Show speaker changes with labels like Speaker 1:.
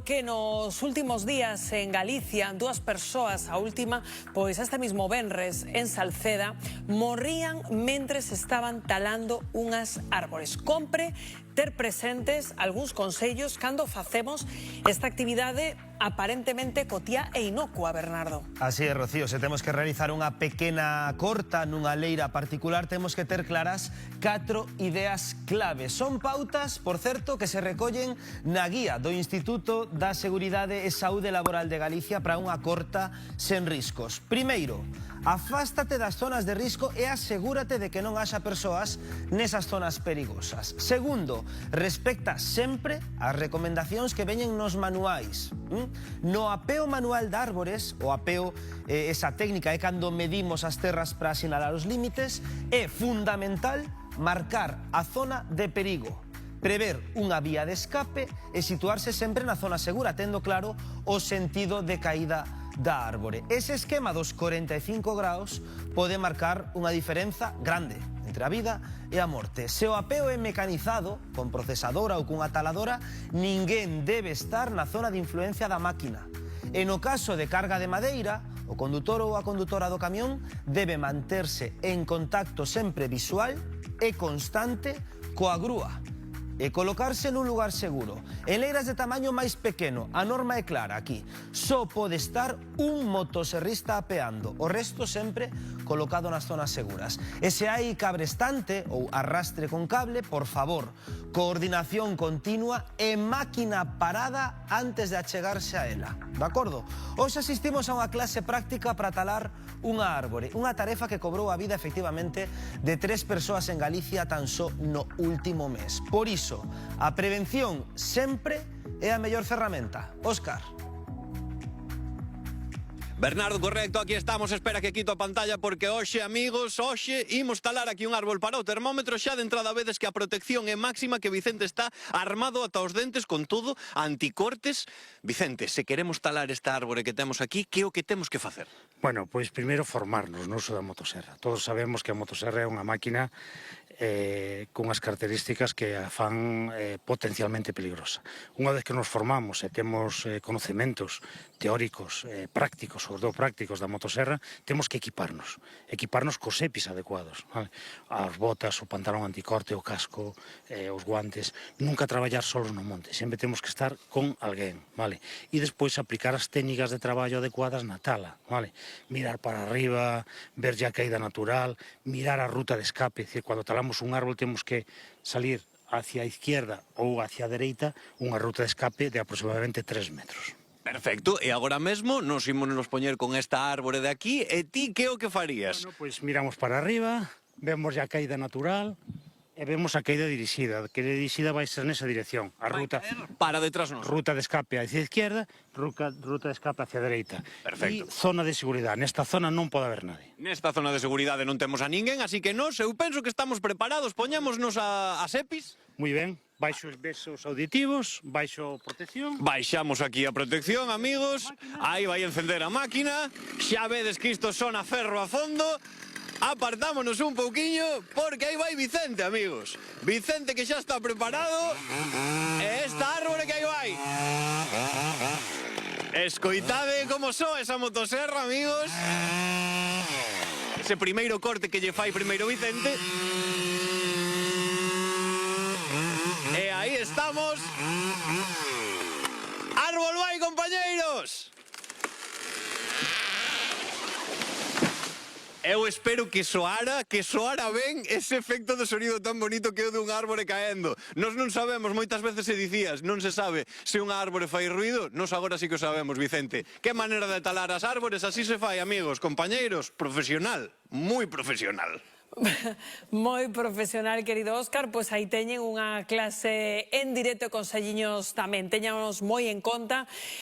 Speaker 1: porque nos últimos días en Galicia dúas persoas, a última, pois este mismo venres en Salceda, morrían mentres estaban talando unhas árbores. Compre ter presentes algúns consellos cando facemos esta actividade aparentemente cotía e inocua, Bernardo.
Speaker 2: Así é, Rocío, se temos que realizar unha pequena corta nunha leira particular, temos que ter claras 4 ideas clave. Son pautas, por certo, que se recollen na guía do Instituto da Seguridade e Saúde Laboral de Galicia para unha corta sen riscos. Primeiro, afástate das zonas de risco e asegúrate de que non haxa persoas nesas zonas perigosas. Segundo, respecta sempre as recomendacións que veñen nos manuais. No apeo manual de árbores, o apeo, esa técnica é cando medimos as terras para sinalar os límites, é fundamental marcar a zona de perigo, prever unha vía de escape e situarse sempre na zona segura, tendo claro o sentido de caída da árbore. Ese esquema dos 45 graus pode marcar unha diferenza grande entre a vida e a morte. Se o apeo é mecanizado, con procesadora ou cunha taladora, ninguén debe estar na zona de influencia da máquina. E no caso de carga de madeira, o condutor ou a condutora do camión debe manterse en contacto sempre visual e constante coa grúa e colocarse nun lugar seguro. En leiras de tamaño máis pequeno, a norma é clara aquí. Só pode estar un motoserrista apeando, o resto sempre colocado nas zonas seguras. E se hai cabrestante ou arrastre con cable, por favor, coordinación continua e máquina parada antes de achegarse a ela. De acordo? Hoxe asistimos a unha clase práctica para talar unha árbore, unha tarefa que cobrou a vida efectivamente de 3 persoas en Galicia tan só no último mes. Por iso, a prevención sempre é a mellor ferramenta. Óscar.
Speaker 3: Bernardo, correcto, aquí estamos, espera que quito a pantalla porque hoxe, amigos, hoxe imos talar aquí un árbol para o termómetro. Xa de entrada vedes que a protección é máxima, que Vicente está armado ata os dentes con todo, anticortes. Vicente, se queremos talar esta árbore que temos aquí, que é o que temos que facer?
Speaker 4: Bueno, pois primeiro formarnos no uso da motosserra. Todos sabemos que a motosserra é unha máquina con as características que a fan potencialmente peligrosa. Unha vez que nos formamos e temos conocementos teóricos, prácticos, sobre todo prácticos da motosserra, temos que equiparnos cos EPIs adecuados, vale? As botas, o pantalón anticorte, o casco, os guantes, nunca traballar solos no monte, sempre temos que estar con alguén, vale? E despois aplicar as técnicas de traballo adecuadas na tala, vale? Mirar para arriba, ver a caída natural, mirar a ruta de escape, é dicir, cando talamos un árbol temos que salir hacia a izquierda ou hacia a dereita unha ruta de escape de aproximadamente 3 metros.
Speaker 3: Perfecto, e agora mesmo nos imos poñer con esta árbore de aquí, e ti que é o que farías?
Speaker 4: Bueno, pois miramos para arriba, vemos a caída natural e vemos a caída dirixida, que a dirixida vai ser nesa dirección. A ruta
Speaker 3: para detrás nos.
Speaker 4: Ruta de escape hacia a izquierda, ruta de escape hacia a dereita.
Speaker 3: Perfecto.
Speaker 4: E zona de seguridade. Nesta zona non pode haber nadie.
Speaker 3: Nesta zona de seguridade non temos a ninguén, así que nos, eu penso que estamos preparados, poñémonos as EPIs.
Speaker 4: Moi ben, baixo os besos auditivos, baixo protección.
Speaker 3: Baixamos aquí a protección, amigos. Aí vai encender a máquina. Xa vedes que isto sona ferro a fondo. Apartámonos un pouquiño porque aí vai Vicente, amigos. Vicente que xa está preparado. E esta árbore que aí vai. Escoitade como soa esa motosserra, amigos. Ese primeiro corte que lle fai primeiro Vicente. E aí estamos. Árbol vai, compañeiros. Eu espero que soara ben ese efecto de sonido tan bonito que é o dun árbore caendo. Nos non sabemos, moitas veces se dicías, non se sabe se unha árbore fai ruido, nos agora sí que o sabemos, Vicente. Que maneira de talar as árbores, así se fai, amigos, compañeiros, profesional, moi profesional.
Speaker 1: Moi profesional, querido Óscar, pois aí teñen unha clase en directo e conselliños tamén. Teñanos moi en conta